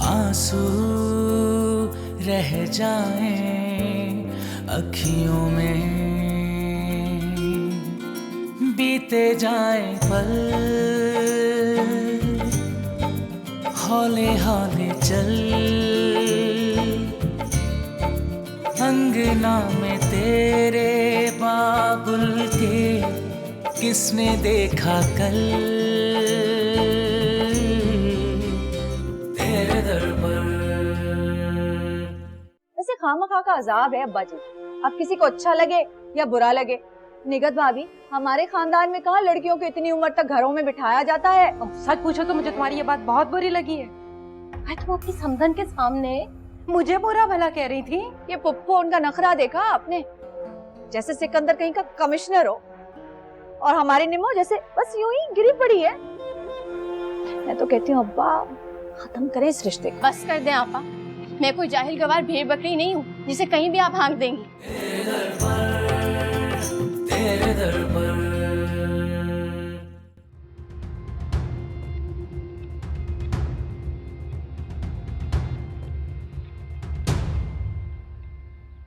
आंसू रह जाएं अखियों में, बीते जाएं पल, हौले हौले चल, अंगना में तेरे बाबुल के किसने देखा कल, तेरे दर पर। वैसे खामखा का अजाब है अब्बा जी, अब किसी को अच्छा लगे या बुरा लगे। निगत भाभी, हमारे खानदान में कहाँ लड़कियों को इतनी उम्र तक घरों में बिठाया जाता है। सच पूछो तो मुझे तुम्हारी ये बात बहुत बुरी लगी है। तुम अपनी समधन के सामने मुझे बुरा भला कह रही थी। ये पुप्पो उनका नखरा देखा आपने, जैसे सिकंदर कहीं का कमिश्नर हो और हमारी निमो जैसे बस यूं ही गिरी पड़ी है। मैं तो कहती हूँ अब्बा खत्म करें इस रिश्ते को। बस कर दें आपा, मैं कोई जाहिल गवार भेड़ बकरी नहीं हूँ जिसे कहीं भी आप हाँक देंगी। तेरे दर पर।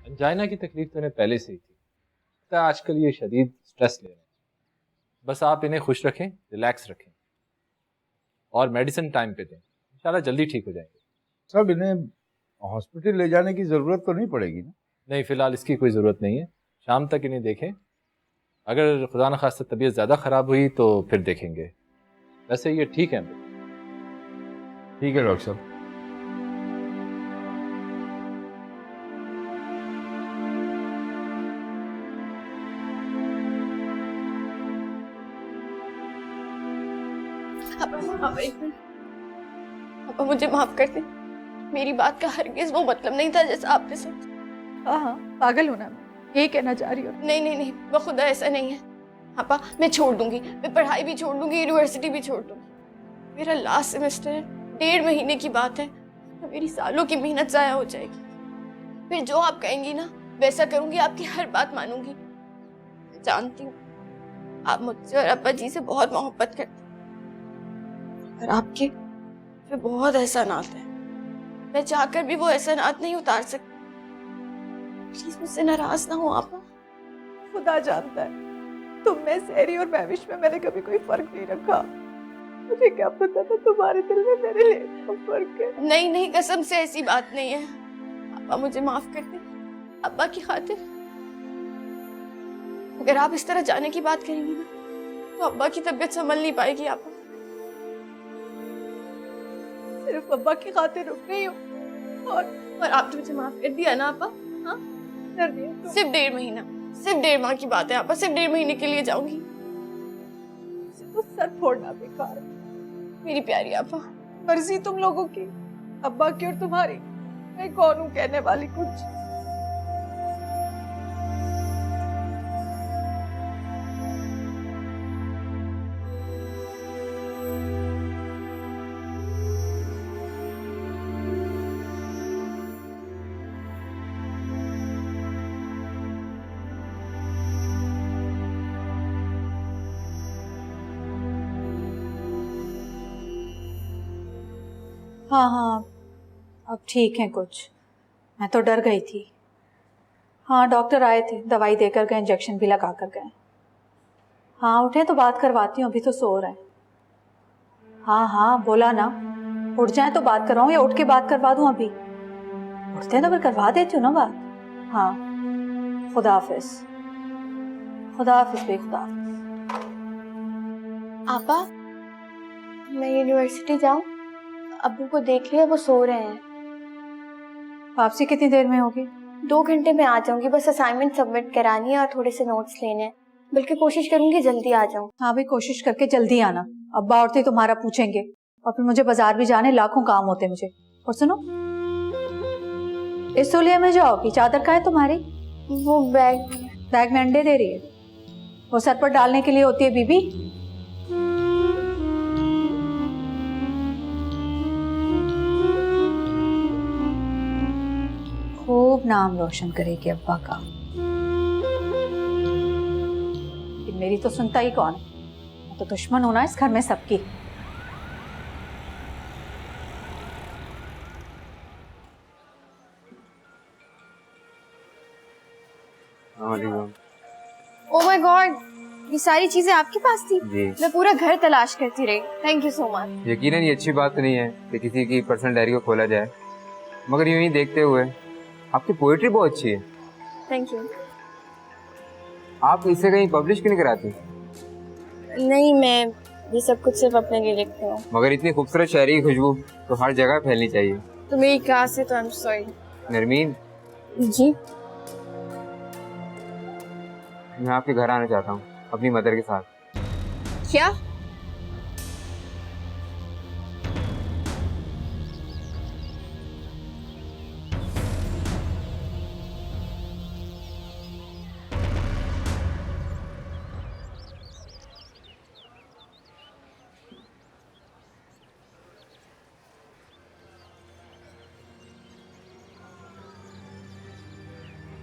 अंजाइना की तकलीफ तो इन्हें पहले से ही थी, तो आजकल ये शदीद स्ट्रेस ले रहे हैं। बस आप इन्हें खुश रखें, रिलैक्स रखें और मेडिसिन टाइम पे दें, इंशाल्लाह जल्दी ठीक हो जाएंगे। सब इन्हें हॉस्पिटल ले जाने की ज़रूरत तो नहीं पड़ेगी ना? नहीं, फ़िलहाल इसकी कोई ज़रूरत नहीं है। शाम तक इन्हें देखें, अगर खुदा न खास्ता तबीयत ज़्यादा ख़राब हुई तो फिर देखेंगे। वैसे ये ठीक है। ठीक है डॉक्टर साहब। पापा मुझे माफ कर दे, मेरी बात का हरगिज वो मतलब नहीं था जैसा आपने सोचा। हाँ पागल होना, यही कहना चाह रही हूँ। नहीं नहीं नहीं, बखुदा ऐसा नहीं है पापा, मैं छोड़ दूंगी, मैं पढ़ाई भी छोड़ दूंगी, यूनिवर्सिटी भी छोड़ दूंगी। मेरा लास्ट सेमेस्टर है, 1.5 महीने की बात है, तो मेरी सालों की मेहनत जाया हो जाएगी। फिर जो आप कहेंगी ना वैसा करूंगी, आपकी हर बात मानूंगी। मैं जानती हूँ आप मुझसे और अब्बा जी से बहुत मोहब्बत करते हैं और आपके फिर बहुत एहसानात हैं, मैं चाहकर भी वो एहसानात नहीं उतार सकती। प्लीज मुझसे नाराज ना हो आप। खुदा जानता है तुम में, सहरी और महविश में मैंने कभी कोई फर्क नहीं रखा। मुझे क्या पता था तुम्हारे दिल में मेरे लिए इतना फर्क है। नहीं नहीं, कसम से ऐसी बात नहीं है। अब्बा मुझे माफ कर दे, अब्बा की खातिर। अगर आप इस तरह जाने की बात करेंगी ना तो अब्बा की तबीयत संभल नहीं पाएगी। आप सिर्फ अब्बा की खातिर रुक गई हो और आपने मुझे माफ कर दिया ना अब्बा? हाँ कर दिया तो। सिर्फ 1.5 महीना, सिर्फ 1.5 माह की बात है अब्बा, सिर्फ 1.5 महीने के लिए जाऊंगी। तो सर फोड़ना बेकार है। मेरी प्यारी अब्बा, मर्जी तुम लोगों की, अब्बा की और तुम्हारी, मैं कौन हूँ कहने वाली कुछ। हाँ हाँ अब ठीक है कुछ, मैं तो डर गई थी। हाँ डॉक्टर आए थे, दवाई देकर गए, इंजेक्शन भी लगा कर गए। हाँ उठे तो बात करवाती हूँ, अभी तो सो रहे हैं। हाँ हाँ बोला ना, उठ जाए तो बात करवाऊँ या उठ के बात करवा दूँ? अभी उठते हैं तो फिर करवा देती हूँ ना बात। हाँ खुदा हाफिज, खुदा हाफिज बे, खुदा हाफिज। आपा मैं यूनिवर्सिटी जाऊं? अब्बू को देख लिया, वो सो रहे हैं। वापसी कितनी देर में होगी? 2 घंटे में आ जाऊंगी, बस असाइनमेंट सबमिट करानी है और थोड़े से नोट्स लेने हैं, बल्कि कोशिश करूंगी जल्दी आ जाऊं। हाँ भाई कोशिश करके जल्दी आना, अब्बा औरतें तुम्हारा पूछेंगे और फिर मुझे बाजार भी जाने, लाखों काम होते मुझे। और सुनो, इस तौलिए में जाओगी, चादर का है तुम्हारी? वो बैग में अंडे दे रही है, वो सर पर डालने के लिए होती है बीबी। खूब नाम रोशन करेगी अब्बा का। लेकिन मेरी तो सुनता ही कौन है, मैं तो दुश्मन हूं ना इस घर में सबकी। ओह माय गॉड, ये सारी चीजें आपके पास थी? जी। मैं पूरा घर तलाश करती रही। Thank you so much. यकीनन ये अच्छी बात तो नहीं है कि किसी की पर्सनल डायरी को खोला जाए, मगर यूं ही देखते हुए आपकी पोएट्री बहुत अच्छी है। Thank you. आप इसे कहीं पब्लिश क्यों नहीं कराती? नहीं, मैं ये सब कुछ सिर्फ अपने लिए लिखती हूँ। मगर इतनी खूबसूरत शायरी की खुशबू तो हर जगह फैलनी चाहिए। तो मेरी क्लास है तो आई एम सॉरी। नरमीन, जी? मैं आपके घर आना चाहता हूँ अपनी मदर के साथ। क्या?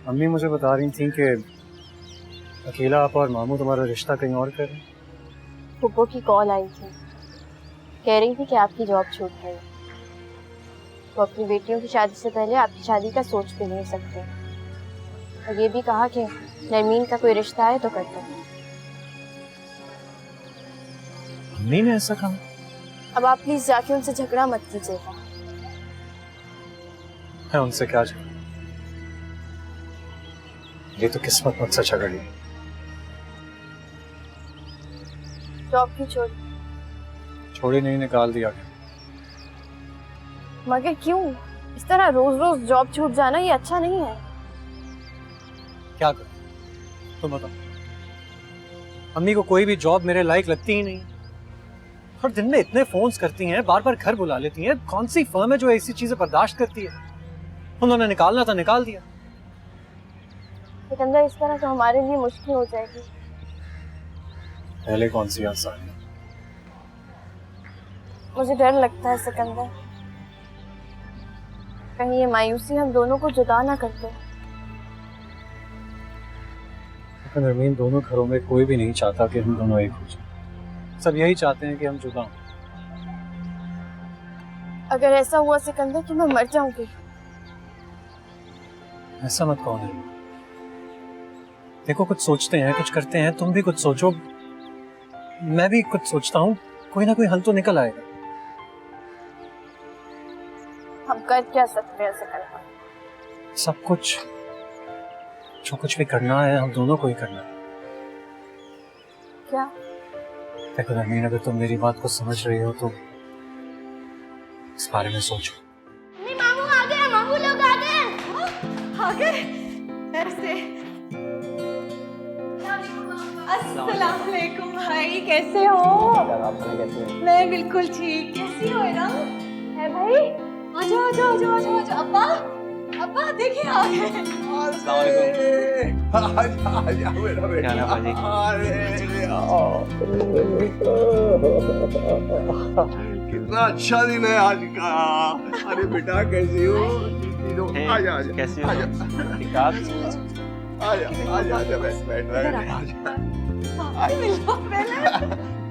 अम्मी मुझे बता रही थी कि अकेला आप और मामू तुम्हारा रिश्ता कहीं और कर रहे हैं। फुप्पो की कॉल आई थी, कह रही थी कि आपकी जॉब छूट गई। वो अपनी बेटियों की शादी से पहले आपकी शादी का सोच भी नहीं सकते, और ये भी कहा कि नरमीन का कोई रिश्ता है तो कर दो। अम्मी ने ऐसा कहा? अब आप प्लीज जाके उनसे झगड़ा मत कीजिएगा। मैं उनसे क्या झगड़ा, ये तो किस्मत मुझसे झगड़ ली। जॉब की छोड़ी नहीं, निकाल दिया गया। मगर क्यों? इस तरह रोज रोज जॉब छूट जाना ये अच्छा नहीं है। क्या करूं तुम बताओ। अम्मी को कोई भी जॉब मेरे लायक लगती ही नहीं, और दिन में इतने फोन्स करती हैं, बार बार घर बुला लेती हैं। कौन सी फर्म है जो ऐसी चीजें बर्दाश्त करती है? उन्होंने निकालना था, निकाल दिया। सिकंदर, इस तरह तो हमारे लिए मुश्किल हो जाएगी। पहले कौन सी आसान है? मुझे डर लगता है सिकंदर, कहीं ये मायूसी हम दोनों को जुदा ना कर दे। नरमीन, दोनों घरों में कोई भी नहीं चाहता कि हम दोनों एक हो जाएं। सब यही चाहते हैं कि हम जुदा हों। अगर ऐसा हुआ सिकंदर तो मैं मर जाऊंगी। ऐसा मत कहो नरमीन। देखो, कुछ सोचते हैं, कुछ करते हैं, तुम भी कुछ सोचो, मैं भी कुछ सोचता हूँ, कोई ना कोई हल तो निकल आएगा। हम कर क्या सकते हैं सिकंदर? सब कुछ, जो कुछ भी करना है हम दोनों को ही करना है। क्या? देखो नरमीन, अगर तुम मेरी बात को समझ रही हो तो इस बारे में सोचो। मामू आ गए, मामू लोग आ गए। आ गए? ऐसे? अस्सलाम वालेकुम भाई, कैसे हो? मैं बिल्कुल ठीक। कैसी हो ना? है भाई? आजा आजा आजा आजा आजा। अब्बा, अब्बा देखिए आ गए। आजा मेरा बेटा। कितना अच्छा दिन है आज का। अरे बेटा कैसी हो? आजा आजा कैसी हो? आजा आजा आजा बैठ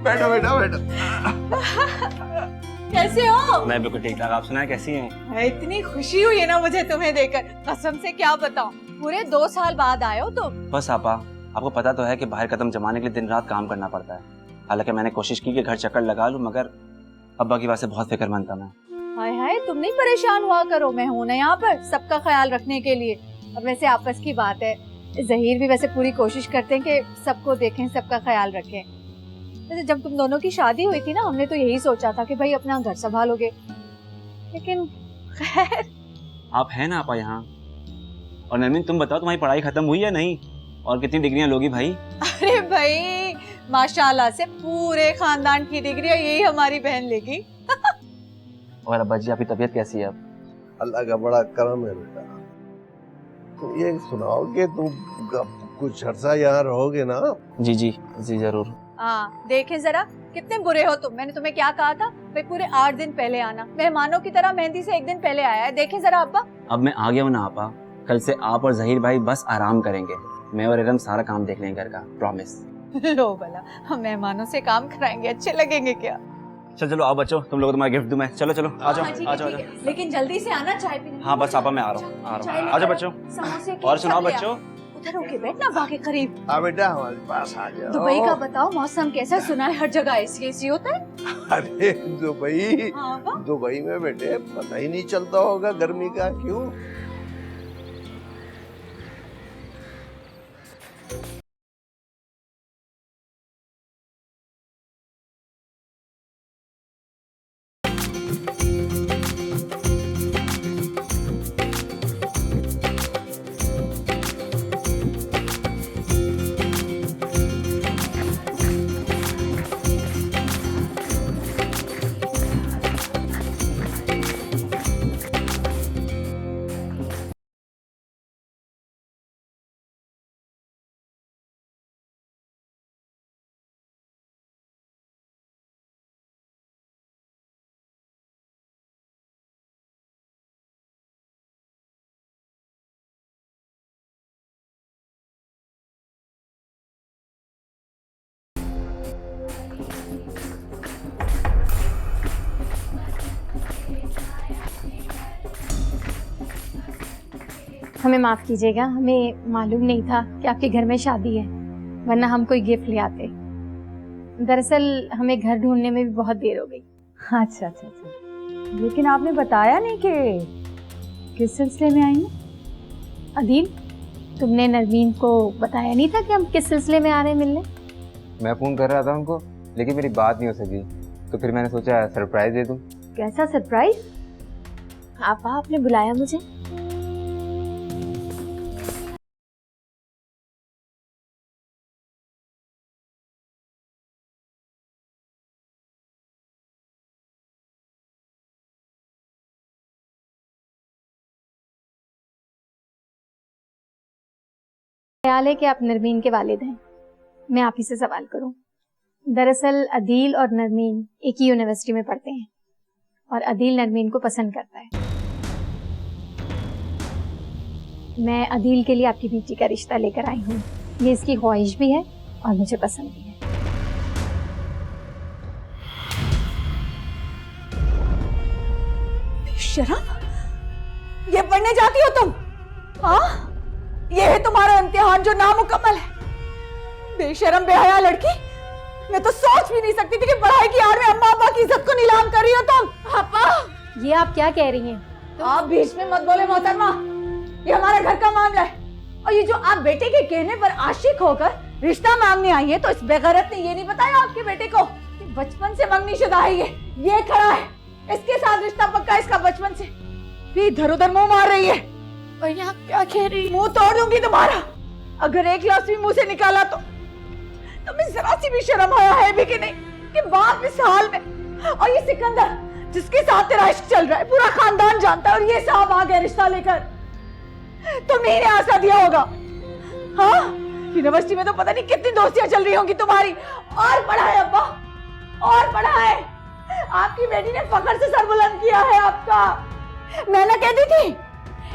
बैठो बेटा बैठो। कैसे हो? मैं बिल्कुल ठीक ठाक। आप सुनाए कैसी हैं? इतनी खुशी हुई है ना मुझे तुम्हें देखकर, कसम से क्या बताऊं। पूरे 2 साल बाद आए हो तुम। बस आपा, आपको पता तो है कि बाहर कदम जमाने के लिए दिन रात काम करना पड़ता है। हालांकि मैंने कोशिश की कि घर चक्कर लगा लूं, मगर अब्बा की बात से बहुत फिक्रमंद था मैं। हाय हाय, तुम नहीं परेशान हुआ करो, मैं हूं ना यहाँ पर सबका ख्याल रखने के लिए। और वैसे आपस की बात है, जहीर भी वैसे पूरी कोशिश करते हैं कि सबको देखें, सबका ख्याल रखें। वैसे जब तुम दोनों की शादी हुई थी ना, हमने तो यही सोचा था कि भाई अपना घर संभालोगे, लेकिन खैर। आप हैं ना आपा यहाँ। और नरमीन, तुम बताओ तुम्हारी पढ़ाई खत्म हुई या नहीं, और कितनी डिग्रियां लोगी भाई? अरे भाई माशाल्लाह से पूरे खानदान की डिग्री यही हमारी बहन लेगी। और अब्बा जी, आपकी तबीयत कैसी है अब? अल्लाह का बड़ा करम है बेटा। तो ये सुनाओ कि तुम कुछ अर्सा यहाँ रहोगे ना? जी जी जी जरूर। हाँ, देखें जरा कितने बुरे हो तुम। मैंने तुम्हें क्या कहा था भाई, पूरे 8 दिन पहले आना। मेहमानों की तरह मेहंदी से 1 दिन पहले आया है। देखें जरा अब्बा। अब मैं आ गया हूँ ना आपा, कल से आप और जहीर भाई बस आराम करेंगे। मैं और इरम सारा काम देख लेंगे घर का, प्रॉमिस। लो भला, हम मेहमानों से काम कराएंगे, अच्छे लगेंगे क्या? चलो चलो आओ बच्चों, तुम लोग तुम्हारा गिफ्ट दूं मैं। चलो चलो आ जाओ हाँ, ठीक है, आ जाओ। ठीक है। लेकिन जल्दी से आना, चाय पीने। हाँ बस आपा, मैं आ रहा हूँ आ जाओ बच्चों। और सुनाओ बच्चों। इधर होके बैठना बा के करीब। हाँ बेटा हमारे पास आ जाओ। दुबई का बताओ मौसम कैसा? सुना है हर जगह ऐसी होता है। अरे दुबई, हाँ बा। दुबई में बेटे पता ही नहीं चलता होगा गर्मी का। क्यों? हमें माफ़ कीजिएगा, हमें मालूम नहीं था कि आपके घर में शादी है, वरना हम कोई गिफ्ट ले आते। दरअसल हमें घर ढूंढने में भी बहुत देर हो गई। अच्छा अच्छा अच्छा, लेकिन आपने बताया नहीं कि किस सिलसिले में आई हैं? अदील, तुमने नरवीन को बताया नहीं था कि हम किस सिलसिले में आ रहे हैं मिलने? मैं फ़ोन कर रहा था उनको, लेकिन मेरी बात नहीं हो सकी, तो फिर मैंने सोचा सरप्राइज दे दूँ। कैसा सरप्राइज? आपने बुलाया मुझे? ख्याल है कि आप नरमीन के वालिद हैं। मैं आप ही से सवाल करूं। दरअसल अदील और नरमीन एक ही यूनिवर्सिटी में पढ़ते हैं और अदील नरमीन को पसंद करता है। मैं अदील के लिए आपकी बेटी का रिश्ता लेकर आई हूँ। ये इसकी ख्वाहिश भी है और मुझे पसंद भी है। शर्म, ये पढ़ने जाती हो तुम? हाँ, ये है तुम्हारा इम्तिहान जो नामुकम्मल है। बेशरम बेहया लड़की, मैं तो सोच भी नहीं सकती थी कि पढ़ाई की आड़ में अम्मा अब्बा की इज्जत को नीलाम कर रही हो तुम। पापा, ये आप क्या कह रही हैं? आप बीच में मत बोले मोहतरमा, ये हमारा घर का मामला है। और ये जो आप बेटे के कहने पर आशिक होकर रिश्ता मांगने आई है, तो इस बेगैरत ने ये नहीं बताया आपके बेटे को कि बचपन से मंगनीशुदा है। ये खड़ा है, इसके साथ रिश्ता पक्का इसका बचपन से। भी इधर उधर मुंह मार रही है। और यहाँ क्या कह रही? मुंह तोड़ दूंगी तुम्हारा अगर एक लफ्ज भी मुंह से निकाला तो। तुम्हें जरा सी भी शर्म आया है भी कि नहीं कि बाप इस हाल में, और ये सिकंदर जिसके साथ तेरा इश्क चल रहा है पूरा खानदान जानता है, और ये साहब आ गए रिश्ता लेकर। तुम्हें ने आशा दिया होगा। हाँ, यूनिवर्सिटी में तो पता नहीं कितनी दोस्तियां चल रही होंगी तुम्हारी। और पढ़ा है अब्बा, और पढ़ा है। आपकी बेटी ने फखर से सर बुलंद किया है आपका। मैं ना कहती थी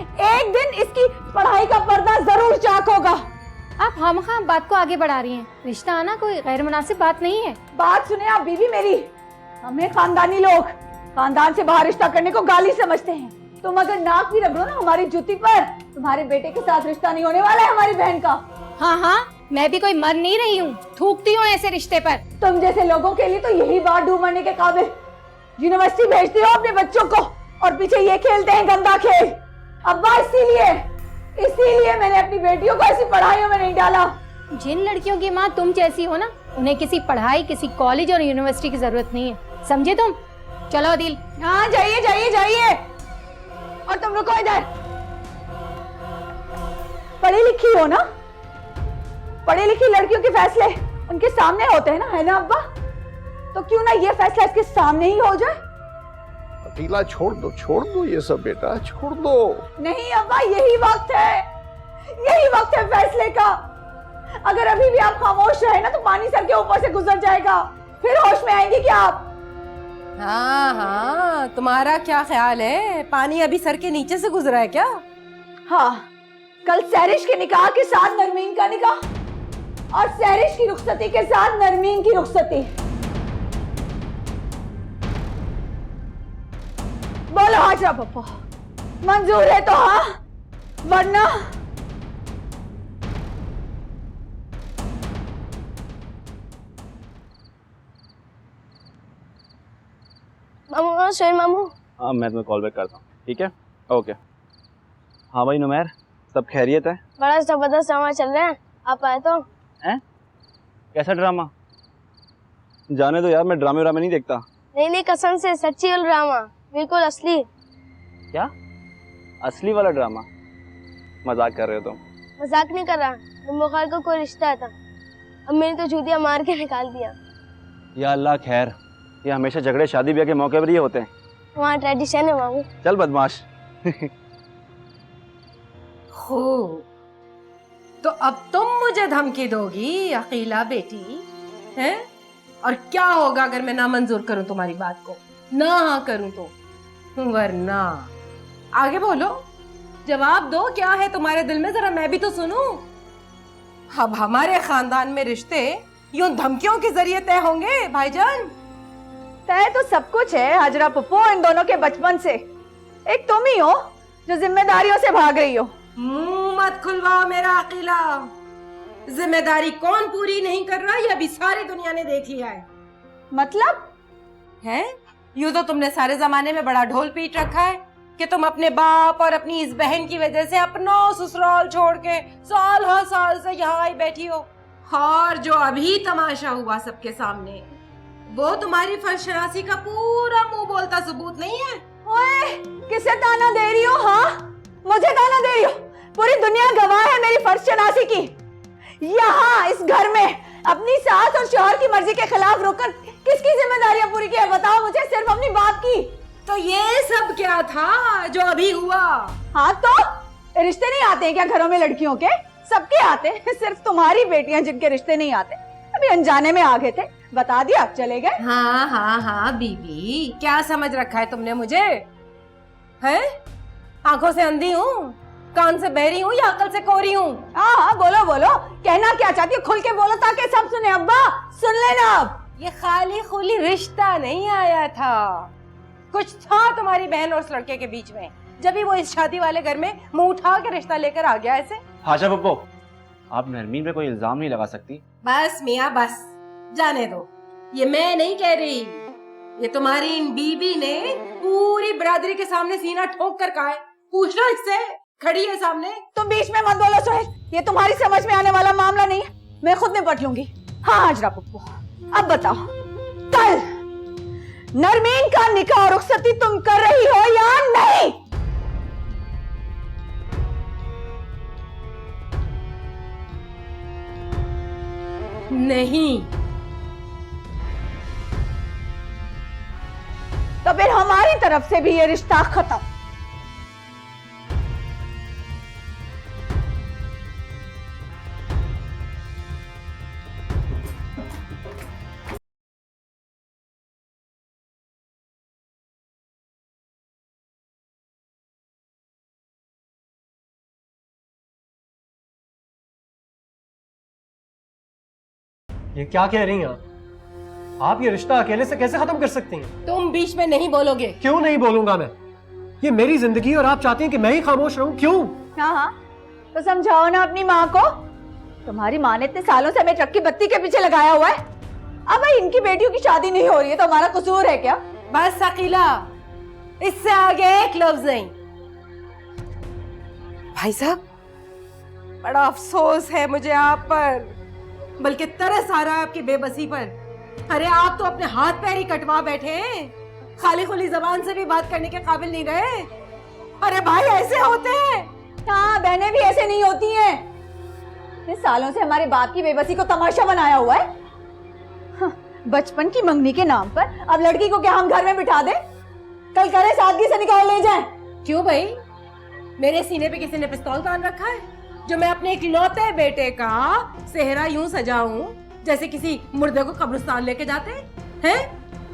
एक दिन इसकी पढ़ाई का पर्दा जरूर चाक होगा। आप खामखा बात को आगे बढ़ा रही हैं। रिश्ता आना कोई गैर मुनासिब बात नहीं है। बात सुने आप बीवी मेरी, हमें खानदानी लोग खानदान से बाहर रिश्ता करने को गाली समझते हैं। तुम अगर नाक भी रगड़ो ना हमारी जूती पर, तुम्हारे बेटे के साथ रिश्ता नहीं होने वाला है हमारी बहन का। हाँ हाँ, मैं भी कोई मर नहीं रही हूँ, थूकती हूँ ऐसे रिश्ते पर। तुम जैसे लोगों के लिए तो यही बात डूब मरने के काबिल। यूनिवर्सिटी भेजते हो अपने बच्चों को और पीछे ये खेलते हैं गंदा खेल। अब्बा, इसीलिए मैंने अपनी बेटियों को ऐसी पढ़ाइयों में नहीं डाला। जिन लड़कियों की माँ तुम जैसी हो ना, उन्हें किसी पढ़ाई, किसी कॉलेज और यूनिवर्सिटी की जरूरत नहीं है, समझे तुम? चलो अदील। हाँ, जाइए जाइए जाइए। और तुम रुको इधर। पढ़ी लिखी हो ना, पढ़ी लिखी लड़कियों के फैसले उनके सामने होते हैं ना, है ना अब्बा? तो क्यों ना ये फैसला इसके सामने ही हो जाए। अकेला छोड़ दो ये सब बेटा, छोड़ दो। नहीं अब्बा, यही वक्त है फैसले का। अगर अभी भी आप खामोश रहे ना तो पानी सर के ऊपर से गुजर जाएगा, फिर होश में आएंगे क्या आप? हाँ हाँ, तुम्हारा क्या ख्याल है, पानी अभी सर के नीचे से गुजरा है क्या? हाँ, कल सैरिश के निकाह के साथ नरमीन का निकाह, और सैरिश की रुखसती के साथ नरमीन की रुखसती। बोलो हाजरा पप्पा, मंजूर है तो हाँ, वरना हाँ सोहेल मामू। हाँ मैं तुम्हें कॉल बैक करता हूँ, ठीक है? ओके। हाँ भाई नुमैर, सब खैरियत है? बड़ा जबरदस्त ड्रामा चल रहा है, आप आए तो। हैं? कैसा ड्रामा? जाने दो यार, मैं ड्रामे व्रामे नहीं देखता। नहीं कसम से, सच्ची वाला ड्रामा, बिल्कुल असली। क्या? असली वाला ड्रामा? मजाक कर रहे हो तुम? मजाक नहीं कर रहा, बुखार का कोई रिश्ता था, अब मैंने तो जूतिया मार के निकाल दिया। या अल्लाह खैर, ये हमेशा झगड़े शादी ब्याह के मौके पर ही होते हैं। वहाँ ट्रेडिशन है मामू। चल बदमाश। खूब, तो अब तुम मुझे धमकी दोगी अकीला बेटी, हैं? और क्या होगा अगर मैं ना मंजूर करूं तुम्हारी बात को, ना हाँ करूं तो? वरना आगे बोलो, जवाब दो, क्या है तुम्हारे दिल में, जरा मैं भी तो सुनूं। अब हमारे खानदान में रिश्ते यूं धमकियों के जरिए तय होंगे भाईजान? तय तो सब कुछ है हाजरा पप्पू, इन दोनों के बचपन से। एक तुम ही हो जो जिम्मेदारियों से भाग रही हो। मुंह मत खुलवाओ मेरा अकीला, जिम्मेदारी कौन पूरी नहीं कर रहा ये अभी सारी दुनिया ने देख लिया है। मतलब है यूं तो तुमने सारे जमाने में बड़ा ढोल पीट रखा है कि तुम अपने बाप और अपनी इस बहन की वजह से अपना ससुराल छोड़ के साल हर साल से यहाँ आई बैठी हो, और जो अभी तमाशा हुआ सबके सामने वो तुम्हारी फर्शनासी का पूरा मुंह बोलता सबूत नहीं है। ओए, किसे ताना दे रही हो? हाँ, मुझे ताना दे रही हो? पूरी दुनिया गवाह है मेरी फर्शनासी की। यहाँ इस घर में अपनी सास और शौहर की मर्जी के खिलाफ रुककर किसकी जिम्मेदारियां पूरी की है बताओ मुझे? सिर्फ अपनी बाप की। तो ये सब क्या था जो अभी हुआ? हाँ तो रिश्ते नहीं आते हैं क्या घरों में लड़कियों के? सबके आते हैं, सिर्फ तुम्हारी बेटियां जिनके रिश्ते नहीं आते अभी अनजाने में आ गए थे, बता दिया चले गए। हाँ हाँ हाँ बीबी, क्या समझ रखा है तुमने मुझे? है आंखों से अंधी हूँ, कान से बहरी हूँ या अकल से कोरी हूँ? हाँ बोलो बोलो, कहना क्या चाहती हो खुल के बोलो ताकि सब सुने। अब्बा सुन लेना, अब ये खाली खुली रिश्ता नहीं आया था, कुछ था तुम्हारी बहन और उस लड़के के बीच में, जब भी वो इस शादी वाले घर में मुंह उठा के रिश्ता लेकर आ गया ऐसे। हाशा पप्पो, आप नरमीन पे कोई इल्जाम नहीं लगा सकती। बस मियाँ बस, जाने दो, ये मैं नहीं कह रही, ये तुम्हारी इन बीबी ने पूरी बिरादरी के सामने सीना ठोक कर कहा है। पूछ लो इससे, खड़ी है सामने। तुम बीच में मत बोलो सोहेल, ये तुम्हारी समझ में आने वाला मामला नहीं है, मैं खुद निपट लूंगी। हाँ हाजरा पप्पू, अब बताओ, कल नरमीन का निकाह और रुखसती तुम कर रही हो या नहीं? नहीं। तो फिर हमारी तरफ से भी ये रिश्ता खत्म। ये क्या कह रही हैं आप? ये रिश्ता अकेले से कैसे खत्म कर सकती हैं? तुम बीच में नहीं बोलोगे। क्यों नहीं बोलूंगा मैं? ये मेरी जिंदगी और आप चाहती हैं कि मैं ही खामोश रहूं, क्यों? हाँ हाँ, तो समझाओ ना अपनी माँ को। तुम्हारी माँ ने इतने सालों से हमें ट्रक की बत्ती के पीछे लगाया हुआ है, अब भाई इनकी बेटियों की शादी नहीं हो रही है तो हमारा कसूर है क्या? बस अकीला, इससे आगे एक लफ्ज नहीं। भाई साहब, बड़ा अफसोस है मुझे आप पर, बल्कि तरस आ रहा है आपकी बेबसी पर। अरे आप तो अपने हाथ पैर ही कटवा बैठे हैं, खाली खुली जबान से भी बात करने के काबिल नहीं रहे। अरे भाई ऐसे होते हैं? हाँ, बहनें भी ऐसे नहीं होती हैं। इतने सालों से हमारे बाप की बेबसी को तमाशा बनाया हुआ है। हाँ, बचपन की मंगनी के नाम पर अब लड़की को क्या हम घर में बिठा दें? कल करें सादगी से निकाल ले जाएं। क्यों भाई, मेरे सीने पे किसी ने पिस्तौल तान रखा है जो मैं अपने इकलौते बेटे का सेहरा यूं सजाऊं जैसे किसी मुर्दे को कब्रिस्तान लेके जाते हैं?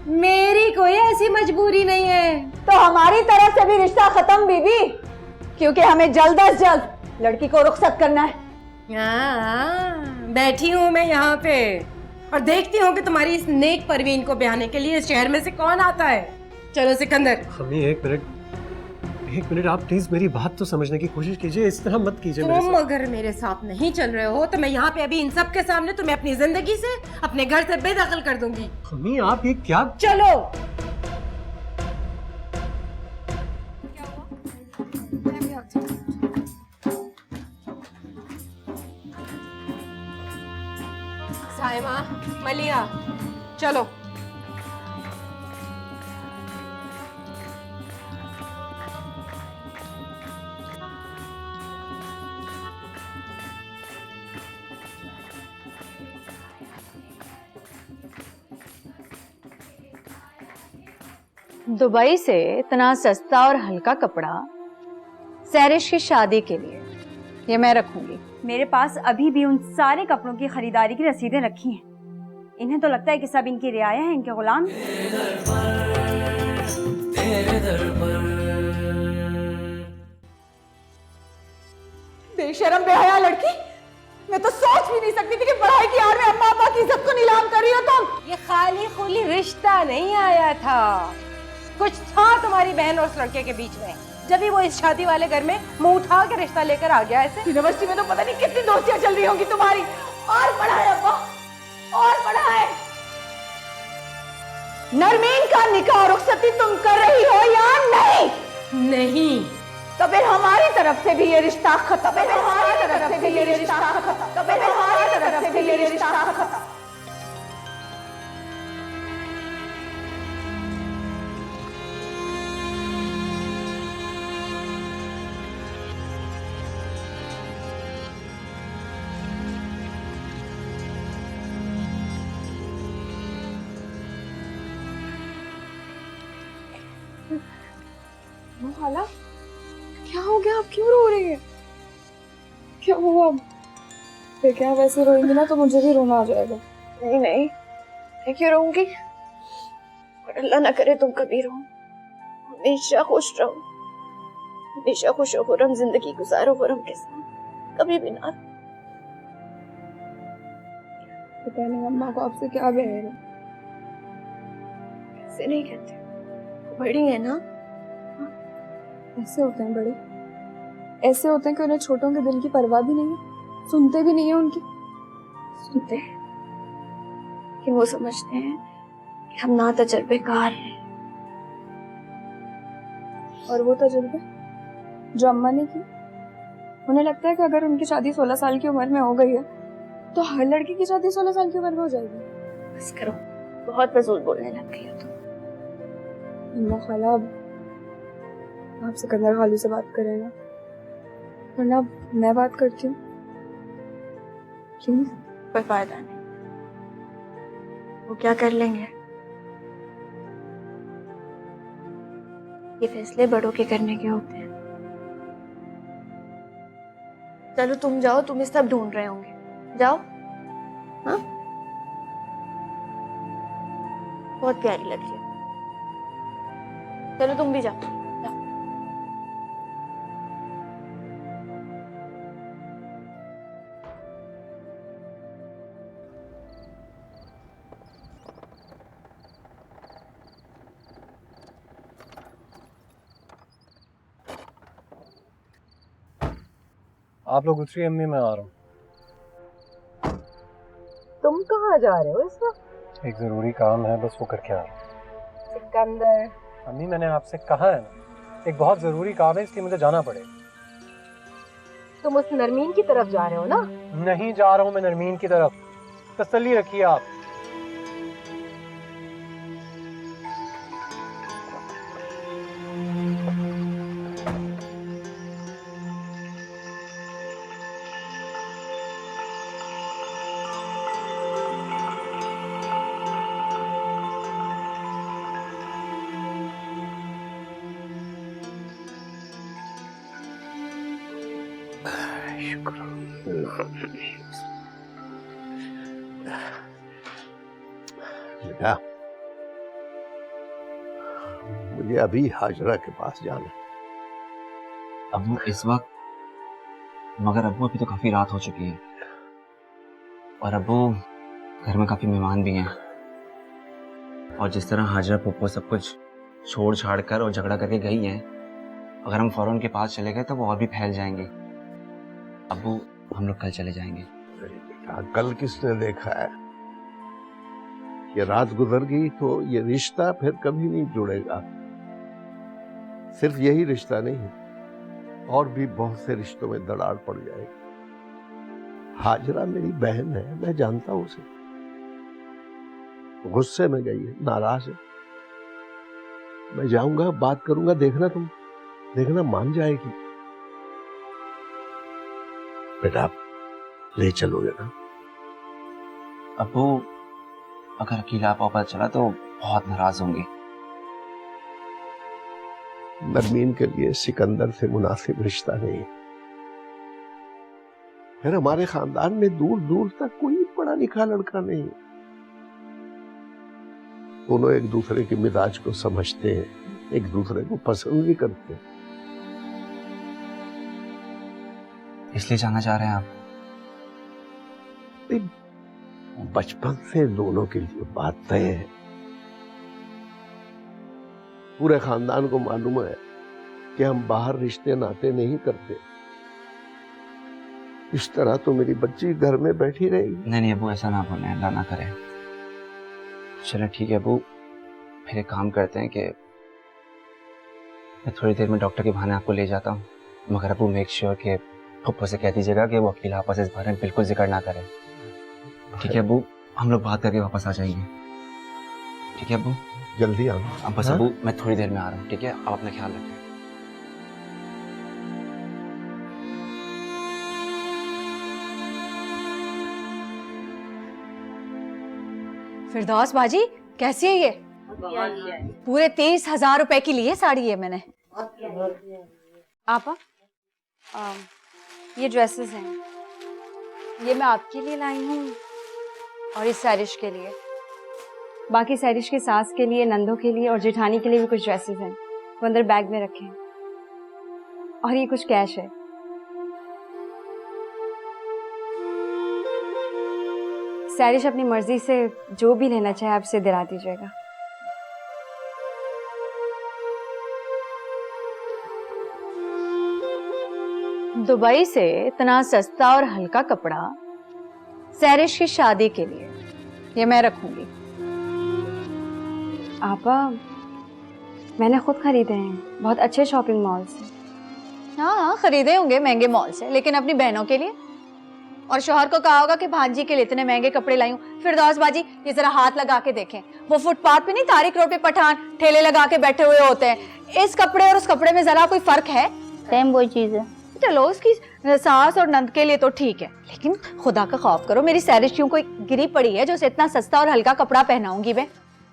मेरी कोई ऐसी मजबूरी नहीं है। तो हमारी तरफ से भी रिश्ता खत्म बीबी, क्योंकि हमें जल्द अज जल्द लड़की को रुखसत करना है। बैठी हूँ मैं यहाँ पे और देखती हूँ कि तुम्हारी इस नेक परवीन को ब्याहने के लिए इस शहर में से कौन आता है। चलो सिकंदर। हमें एक मिनट आप प्लीज मेरी बात तो समझने की कोशिश कीजिए, इस तरह मत कीजिए। तुम अगर मेरे साथ नहीं चल रहे हो तो मैं यहाँ पे अभी इन सब के सामने तुम्हें अपनी जिंदगी से, अपने घर से बेदखल कर दूंगी। मम्मी आप ये क्या? चलो। साइमा, मलिया, चलो। दुबई से इतना सस्ता और हल्का कपड़ा सैरिश की शादी के लिए, ये मैं रखूंगी। मेरे पास अभी भी उन सारे कपड़ों की खरीदारी की रसीदें रखी हैं। इन्हें तो लगता है कि सब इनकी रियाया है, इनके गुलाम। तेरे दर पर बेशरम बेहया लड़की, मैं तो सोच भी नहीं सकती थी कि पढ़ाई की आड़ में अम्मा अब्बा की इज्जत को नीलाम कर रही हो तुम। ये खाली खुली रिश्ता नहीं आया था, कुछ था तुम्हारी बहन और उस लड़के के बीच में। जब भी वो इस शादी वाले घर में मुंह उठा के रिश्ता लेकर आ गया ऐसे। यूनिवर्सिटी में तो पता नहीं कितनी दोस्तियां चल रही होंगी तुम्हारी। और पढ़ा है अब्बा, और पढ़ा है। नरमीन का निकाह और रुखसती तुम कर रही हो या नहीं? नहीं। तो फिर हमारी तरफ से भी ये रिश्ता खत्म। तो फिर हमारी तरफ से भी ये रिश्ता खत्म। तो फिर हमारी तरफ से भी ये रिश्ता खत्म। खाला, क्या हो गया? आप क्यों रो रही है? क्या हुआ? देखिए आप ऐसे रोएंगी ना तो मुझे भी रोना आ जाएगा। नहीं नहीं, मैं क्यों रोऊंगी? और अल्लाह ना करे तुम कभी रो। हमेशा खुश रहो, हमेशा खुश हो खुरम जिंदगी गुजारो खुरम के साथ, कभी भी ना। पता नहीं अम्मा को आपसे क्या बहर है। ऐसे नहीं कहते, बड़ी है ना। ऐसे होते हैं बड़े, ऐसे होते हैं कि उन्हें छोटों के दिल की परवाह भी नहीं है, सुनते भी नहीं है उनकी। सुनते हैं कि वो समझते हैं कि हम ना तजर्बेकार हैं। और वो तजुर्बे जो अम्मा ने की, उन्हें लगता है कि अगर उनकी शादी 16 साल की उम्र में हो गई है तो हर लड़की की शादी 16 साल की उम्र में हो जाएगी। बस करो, बहुत फजूल बोलने लग गई हो तुम। अम्मा खाला, आप सिकंदर खालू से बात करें ना, वरना मैं बात करती हूँ। क्यों? कोई फायदा नहीं, वो क्या कर लेंगे। ये फैसले बड़ों के करने के होते हैं। चलो तुम जाओ, तुम्हें सब ढूंढ रहे होंगे, जाओ। हाँ, बहुत प्यारी लग रही है। चलो तुम भी जाओ। आप लोग उतरिए, अम्मी मैं आ रहा हूँ। तुम कहाँ जा रहे हो इस वक्त? एक जरूरी काम है, बस वो करके आ रहा हूँ। सिकंदर, अम्मी मैंने आपसे कहा है ना, एक बहुत जरूरी काम है, इसलिए मुझे जाना पड़ेगा। तुम उस नरमीन की तरफ जा रहे हो ना? नहीं जा रहा हूँ मैं नरमीन की तरफ, तसल्ली रखिए आप। बेटा, मुझे अभी हाजरा के पास जाना है। अब्बू इस वक्त? मगर अब्बू अभी तो काफी रात हो चुकी है, और अब्बू घर में काफी मेहमान भी हैं, और जिस तरह हाजरा पुप्पो सब कुछ छोड़ छाड़ कर और झगड़ा करके गई हैं, अगर हम फौरन के पास चले गए तो वो और भी फैल जाएंगे। अब्बू हम लोग कल चले जाएंगे। बेटा, कल किसने देखा है? ये रात गुजर गई तो ये रिश्ता फिर कभी नहीं जुड़ेगा। सिर्फ यही रिश्ता नहीं, और भी बहुत से रिश्तों में दरार पड़ जाएगी। हाजरा मेरी बहन है, मैं जानता हूं उसे। गुस्से में गई है, नाराज है। मैं जाऊंगा, बात करूंगा, देखना मान जाएगी। बेटा आप ले चलोगे ना? अबू अगर अकेला आपको पता चला तो बहुत नाराज होंगे। नरमीन के लिए सिकंदर से मुनासिब रिश्ता नहीं। फिर हमारे खानदान में दूर दूर तक कोई पढ़ा लिखा लड़का नहीं। दोनों एक दूसरे के मिजाज को समझते हैं, एक दूसरे को पसंद भी करते हैं। इसलिए जाना चाह रहे हैं आप? बचपन से दोनों के लिए बात तय है। पूरे खानदान को मालूम है कि हम बाहर रिश्ते नाते नहीं करते। इस तरह तो मेरी बच्ची घर में बैठी रहेगी। नहीं अबू, ऐसा ना बोले, अल्लाह ना करे। चलो ठीक है अबू, फिर एक काम करते हैं कि मैं थोड़ी देर में डॉक्टर के बहाने आपको ले जाता हूँ, मगर अबू मेक श्योर कि पप्पू से कह दीजिएगा कि वो अकेला आपस इस बारे में बिल्कुल जिक्र ना करें। ठीक है अबू, हम लोग बात करके वापस आ जाएंगे। ठीक है अबू, जल्दी आना। अब बस अबू मैं थोड़ी देर में आ रहा हूँ। ठीक है, आप अपना ख्याल रखें। फिरदौस बाजी कैसी है ये? पूरे 23,000 रुपए की ली है साड़ी है मैंने। आपा ये ड्रेसेस हैं, ये मैं आपके लिए लाई हूँ और इस सैरिश के लिए। बाकी सैरिश की सास के लिए, नंदों के लिए और जेठानी के लिए भी कुछ ड्रेसेस हैं, वो अंदर बैग में रखे हैं। और ये कुछ कैश है। सैरिश अपनी मर्जी से जो भी लेना चाहे आपसे दिला दीजिएगा। दुबई से इतना सस्ता और हल्का कपड़ा सैरिश की शादी के लिए ये मैं रखूंगी। आपा मैंने खुद खरीदे हैं बहुत अच्छे शॉपिंग मॉल से। हाँ खरीदे होंगे महंगे मॉल से, लेकिन अपनी बहनों के लिए। और शौहर को कहा होगा कि भांजी के लिए इतने महंगे कपड़े लाई हूँ। फिरदौस बाजी ये जरा हाथ लगा के देखें, वो फुटपाथ पे नहीं तारिक रोड पे पठान ठेले लगा के बैठे हुए होते हैं। इस कपड़े और उस कपड़े में जरा कोई फर्क है? सेम वही चीज है। चलो उसकी सास और नंद के लिए तो ठीक है, लेकिन खुदा का खौफ करो मेरी सैरिश क्यों कोई गिरी पड़ी है जो उसे इतना सस्ता और हल्का कपड़ा पहनाऊंगी मैं।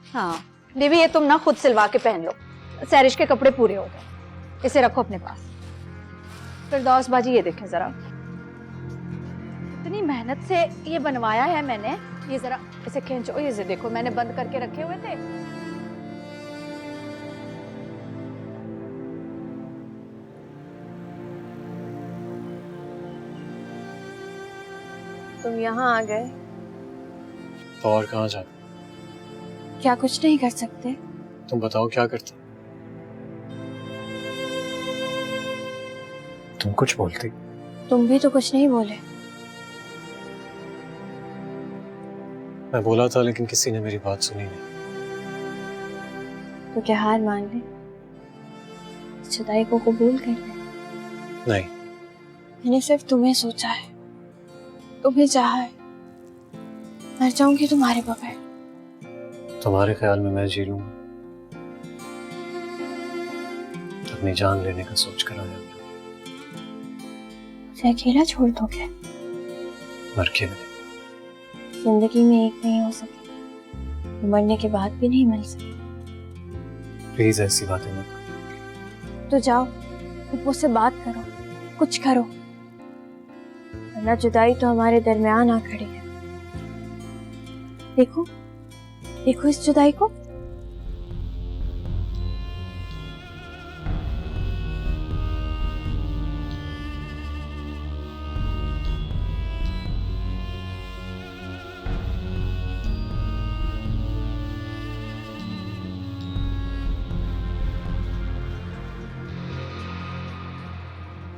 हाँ दीदी ये तुम ना खुद सिलवा के पहन लो, सैरिश के कपड़े पूरे हो गए, इसे रखो अपने पास। फिरदौस बाजी ये देखें जरा, इतनी मेहनत से ये बनवाया है मैंने, ये जरा इसे खींचो, ये देखो मैंने बंद करके रखे हुए थे। तुम यहाँ आ गए तो और कहाँ जाते? क्या कुछ नहीं कर सकते? तुम बताओ क्या करते? तुम कुछ बोलती? तुम भी तो कुछ नहीं बोले। मैं बोला था लेकिन किसी ने मेरी बात सुनी नहीं। तो क्या हार मान ले? जुदाई को कबूल कर ले? नहीं, मैंने सिर्फ तुम्हें सोचा है, तुम्हें चाहा है। मर जाऊंगी तुम्हारे बगैर। तुम्हारे ख्याल में मैं जी लूंगा? अपनी जान लेने का सोच कर आया। मुझे अकेला छोड़ दोगे? मर के नहीं। जिंदगी में एक नहीं हो सके, मरने के बाद भी नहीं मिल सके। प्लीज ऐसी बातें मत करो। तो जाओ पप्पू से बात करो, कुछ करो, वरना जुदाई तो हमारे दरमियान आ खड़ी है। देखो देखो इस जुदाई को।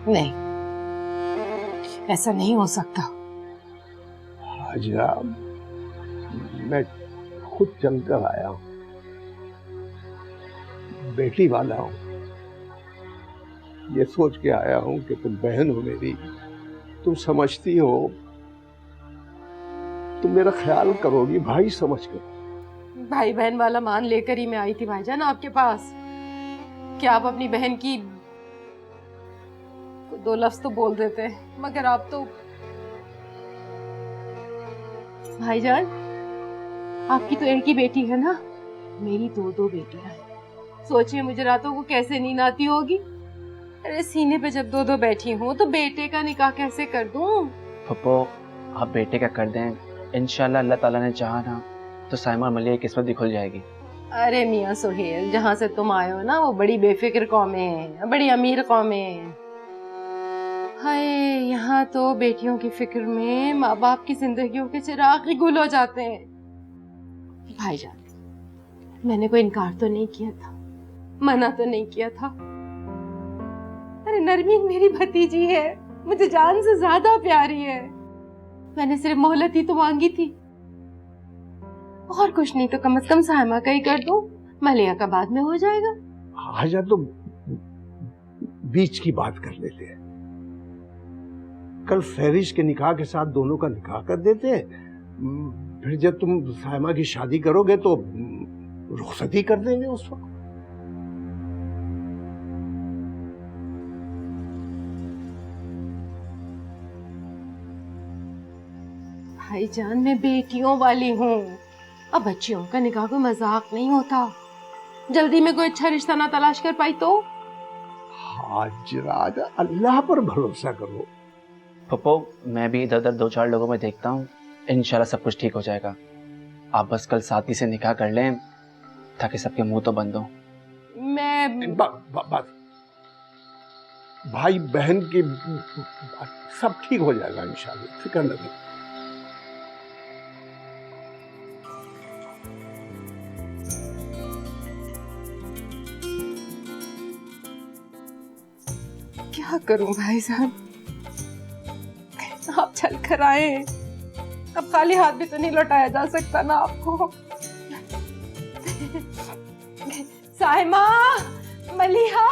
नहीं, ऐसा नहीं हो सकता। हाजरा मैं खुद चलकर आया हूँ, बेटी वाला हूँ। ये सोच के आया हूँ कि तुम बहन हो मेरी, तुम समझती हो, तुम मेरा ख्याल करोगी भाई समझ कर। भाई बहन वाला मान लेकर ही मैं आई थी भाईजान आपके पास कि आप अपनी बहन की दो लफ्ज तो बोल देते, मगर आप तो भाईजान आपकी तो एक ही बेटी है ना, मेरी दो बेटियां हैं। सोचिए मुझे रातों को कैसे नींद आती होगी। अरे सीने पे जब दो बैठी हूँ तो बेटे का निकाह कैसे कर दूं? पप्पो आप बेटे का कर दें, इंशाल्लाह अल्लाह ताला ने चाहा ना तो साइमा और मलिया की किस्मत भी खुल जाएगी। अरे मियाँ सुहेल, जहाँ से तुम आए हो ना वो बड़ी बेफिक्र कौमें हैं, बड़ी अमीर कौमें हैं। हाय, यहाँ तो बेटियों की फिक्र में माँ बाप की जिंदगियों के चिराग ही गुल हो जाते हैं। भाईजान मैंने कोई इनकार तो नहीं किया था, मना तो नहीं किया था। अरे नरमीन मेरी भतीजी है, मुझे जान से ज्यादा प्यारी है। मैंने सिर्फ मोहलत ही तो मांगी थी, और कुछ नहीं तो कम से कम साइमा का ही कर दूं, मलिया का बाद में हो जाएगा। आजा तो बीच की बात कर लेते हैं, कल फहरिश के निकाह के साथ दोनों का निकाह कर देते हैं, फिर जब तुम साइमा की शादी करोगे तो रुखसती कर देंगे उस वक्त। भाईजान मैं बेटियों वाली हूँ, अब बच्चियों का निकाह कोई मजाक नहीं होता। जल्दी में कोई अच्छा रिश्ता ना तलाश कर पाई तो? हाजरा अल्लाह पर भरोसा करो। पप्पो मैं भी इधर उधर दो चार लोगों में देखता हूँ, इंशाल्लाह सब कुछ ठीक हो जाएगा। आप बस कल साथी से निकाह कर लें ताकि सबके मुंह तो बंद हो। मैं बस भाई बहन की सब ठीक हो जाएगा इंशाल्लाह, फिक्र न करो। क्या करूं भाईजान, आप चल कर आए, अब खाली हाथ भी तो नहीं लौटाया जा सकता ना आपको। साइमा, मलिहा,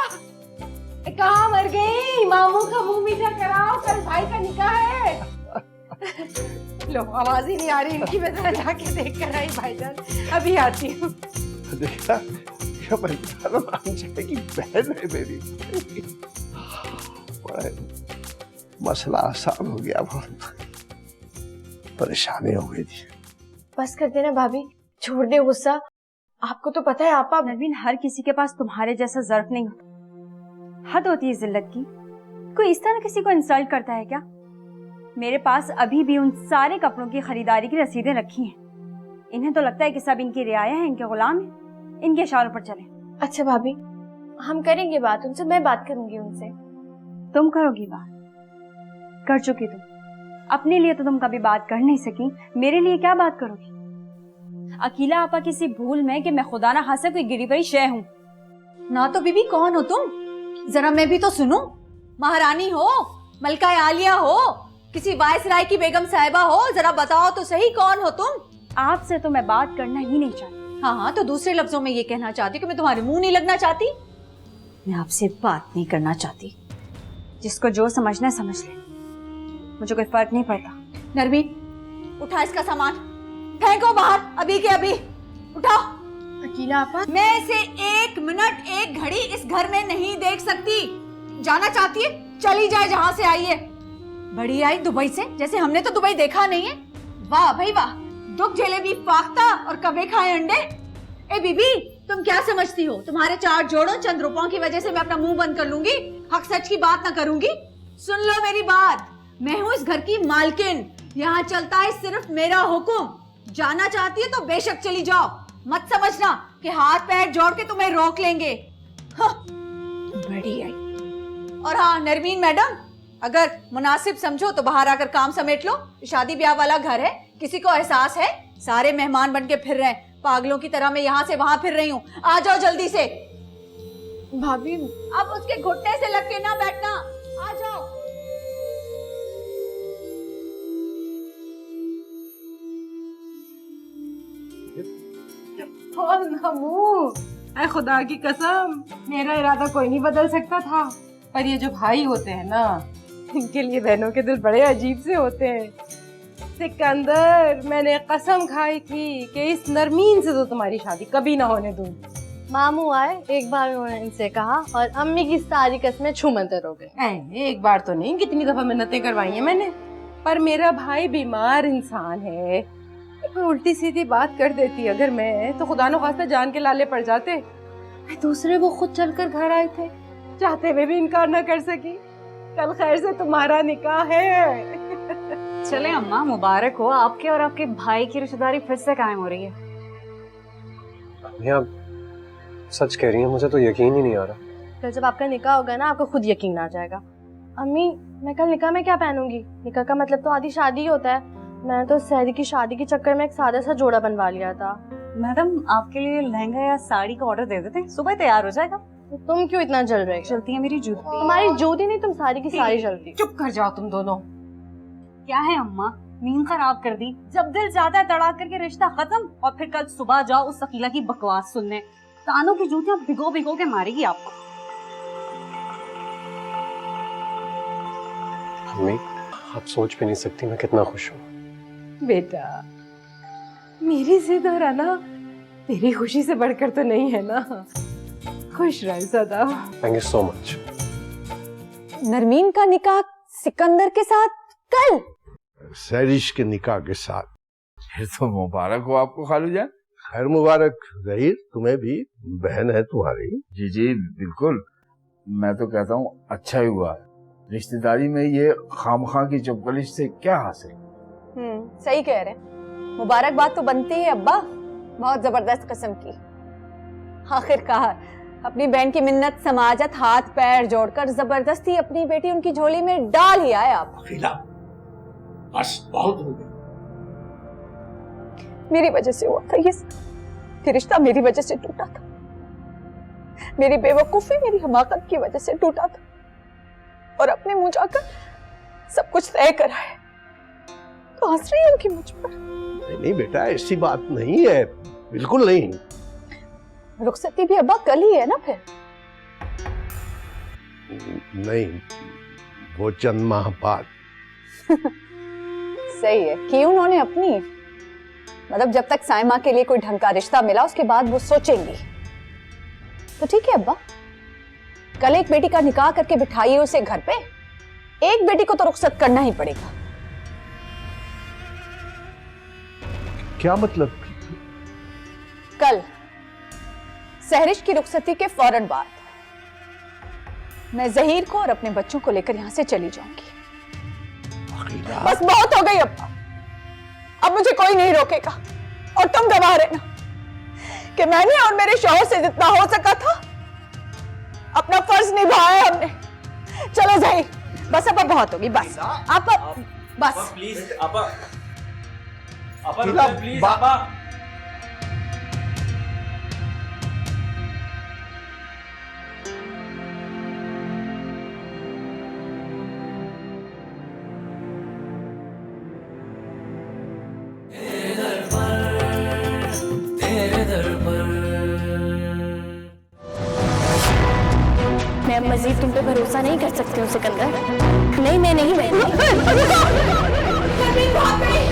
कहाँ मर गई? मामू का मुंह मीठा कराओ, कल भाई का निकाह है। लो आवाज ही नहीं आ रही इनकी, मैं जाके देख कर आई भाईजान, अभी आती हूँ। देखा की बहन है मेरी, मसला आसान हो गया, बहुत परेशानी हो गई थी। बस कर देना भाभी, छोड़ दे गुस्सा। आपको तो पता है आपा। नरवीन हर किसी के पास तुम्हारे जैसा ज़र्फ नहीं होता, हद होती है जिल्लत की। कोई इस तरह किसी को इंसल्ट करता है क्या? मेरे पास अभी भी उन सारे कपड़ों की खरीदारी की रसीदें रखी हैं। इन्हें तो लगता है कि सब इनकी रियाया है, इनके गुलाम हैं, इनके इशारों पर चले। अच्छा भाभी, हम करेंगे बात उनसे, मैं बात करूंगी उनसे। तुम करोगी बात? कर चुकी तुम। अपने लिए तो तुम कभी बात कर नहीं सकी, मेरे लिए क्या बात करोगी? अकीला आपा किसी भूल में कि मैं खुदा ना खासा कोई गिरी पड़ी शय हूँ ना। तो बीबी कौन हो तुम? जरा मैं भी तो सुनूं। महारानी हो, मलका आलिया हो, किसी वायसराय की बेगम साहिबा हो? जरा बताओ तो सही कौन हो तुम? आपसे तो मैं बात करना ही नहीं चाहती। हाँ, तो दूसरे लफ्जों में ये कहना चाहती कि मैं तुम्हारे मुंह नहीं लगना चाहती। मैं आपसे बात नहीं करना चाहती। जिसको जो समझना है समझ ले, मुझे कोई फर्क नहीं पड़ता। नरमीन उठा इसका सामान, फेंको बाहर अभी के अभी, उठाओ। अकीला आपा, मैं इसे एक मिनट एक घड़ी इस घर में नहीं देख सकती। जाना चाहती है चली जाए जहां से आई है। बड़ी आई दुबई से, जैसे हमने तो दुबई देखा नहीं है। वाह भाई वाह, दुख जलेबी फाख्ता और कबे खाए अंडे। ए बीबी, तुम क्या समझती हो तुम्हारे चार जोड़ों चंद रुपयों की वजह से मैं अपना मुंह बंद कर लूंगी, हक सच की बात ना करूंगी? सुन लो मेरी बात, मैं हूँ इस घर की मालकिन, यहाँ चलता है सिर्फ मेरा हुक्म। जाना चाहती है तो बेशक चली जाओ, मत समझना कि हाथ पैर जोड़ के तुम्हें रोक लेंगे। हाँ, बड़ी आई। और हाँ नरमीन मैडम, अगर मुनासिब समझो तो बाहर आकर काम समेट लो। शादी ब्याह वाला घर है, किसी को एहसास है? सारे मेहमान बन के फिर रहे हैं, पागलों की तरह मैं यहाँ से वहां फिर रही हूँ। आ जाओ जल्दी से। भाभी अब उसके घुटने से लग के ना बैठना, आ जाओ। खुदा की कसम, मेरा इरादा कोई नहीं बदल सकता था। पर ये जो भाई होते हैं ना, इनके लिए बहनों के दिल बड़े अजीब से होते हैं। सिकंदर, मैंने कसम खाई थी कि इस नरमीन से तो तुम्हारी शादी कभी ना होने दूंगी। मामू आए, एक बार उन्होंने इनसे कहा और अम्मी की सारी कस्में छूमंतर हो गई। एक बार तो नहीं, कितनी दफा मिन्नतें करवाई हैं मैंने। पर मेरा भाई बीमार इंसान है, कोई उल्टी सीधी बात कर देती अगर मैं, तो खुदा न खास्ता जान के लाले पड़ जाते। दूसरे वो खुद चलकर घर आए थे, चाहते हुए भी इनकार न कर सकी। कल खैर से तुम्हारा निकाह है। चले अम्मा, मुबारक हो, आपके और आपके भाई की रिश्तेदारी फिर से कायम हो रही है। आप सच कह रही हैं, मुझे तो यकीन ही नहीं आ रहा। कल जब आपका निकाह होगा ना, आपको खुद यकीन आ जाएगा। अम्मी, मैं कल निकाह में क्या पहनूंगी? निकाह का मतलब तो आधी शादी ही होता है। मैं तो सहरी की शादी के चक्कर में एक सादा सा जोड़ा बनवा लिया था। मैडम, आपके लिए लहंगा या साड़ी का ऑर्डर दे देते हैं, सुबह तैयार हो जाएगा। तो तुम क्यों इतना जल रहे हो? चलती है मेरी जूती। तुम्हारी जूती नहीं, तुम सारी की सारी जलती। चुप कर जाओ तुम दोनों। क्या है अम्मा, नींद खराब कर दी? जब दिल चाहता है तड़ाक करके रिश्ता खत्म, और फिर कल सुबह जाओ उस अकीला की बकवास सुनने। कानों की जूतियां भिगो भिगो के मारेगी आपको। अम्मी, आप सोच भी नहीं सकती मैं कितना खुश हूँ। बेटा, मेरी जिद और आना तेरी खुशी से बढ़कर तो नहीं है ना। खुश रह सदा। Thank you so much. Narmeen का निकाह सिकंदर के साथ कल? सैरिश के निकाह के साथ। फिर तो मुबारक हो आपको खालूजान। खैर मुबारक जहीर, तुम्हें भी, बहन है तुम्हारी। जी जी बिल्कुल, मैं तो कहता हूँ अच्छा ही हुआ। रिश्तेदारी में ये खामखा की चुपकलिश से क्या हासिल। सही कह रहे हैं, मुबारकबाद तो बनती है अब्बा, बहुत जबरदस्त किस्म की। आखिरकार अपनी बहन की मिन्नत समाजत हाथ पैर जोड़कर जबरदस्ती अपनी बेटी उनकी झोली में डाल ही आए आप। बस बहुत हो गया। मेरी वजह से हुआ था ये रिश्ता, मेरी वजह से टूटा था। मेरी बेवकूफी, मेरी हमाकत की वजह से टूटा था, और अपने मुंह जाकर सब कुछ तय करा है। तो हंस रही हो कि मुझ पर? नहीं बेटा, ऐसी बात नहीं है, बिल्कुल नहीं। रुखसती भी अब्बा कल ही है ना फिर? नहीं, वो चंद माह बाद। सही है कि उन्होंने अपनी, मतलब जब तक साइमा के लिए कोई ढंग का रिश्ता मिला उसके बाद वो सोचेंगी। तो ठीक है अब्बा, कल एक बेटी का निकाह करके बिठाइए उसे घर पे। एक बेटी को तो रुखसत करना ही पड़ेगा। क्या मतलब? कल सहरिश की रुखसती के फौरन बाद मैं जहीर को और अपने बच्चों को लेकर यहां से चली जाऊंगी। बस बहुत हो गई अब्बा, अब मुझे कोई नहीं रोकेगा। और तुम गवाह रहना कि मैंने और मेरे शौहर से जितना हो सका था अपना फर्ज निभाया हमने। चलो जहीर, बस अब बहुत होगी, बस आप बस। प्लीज आपा, प्लीज आपा। मैं मजीद तुम पे भरोसा नहीं कर सकती हूँ सिकंदर। नहीं मैं नहीं, मैं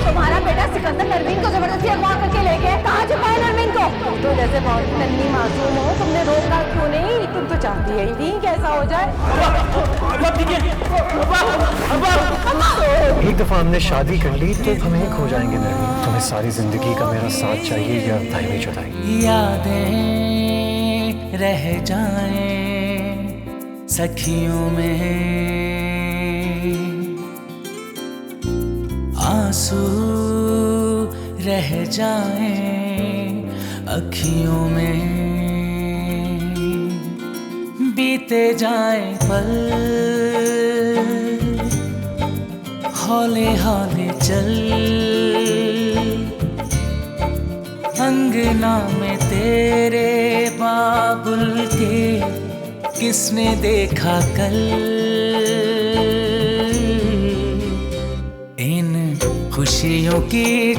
तुम्हारा बेटा सिकंदर नरमीन को जबरदस्ती अगवा करके ले गया। कहाँ छुपाया नरमीन को? तो जैसे बहुत नन्ही मासूम हो, तुमने रोका क्यों नहीं? तुम तो चाहती है ही नहीं कैसा हो जाए। एक दफा हमने शादी कर ली तो हम एक हो जाएंगे नरमीन। तुम्हें सारी जिंदगी का मेरा साथ चाहिए या दायमी जुदाई? यादें रह जाएं सखियों में, आंसू रह जाएं अखियों में, बीते जाएं पल हौले हौले चल, अंगना में तेरे बाबुल के किसने देखा कल। इन खुशियों की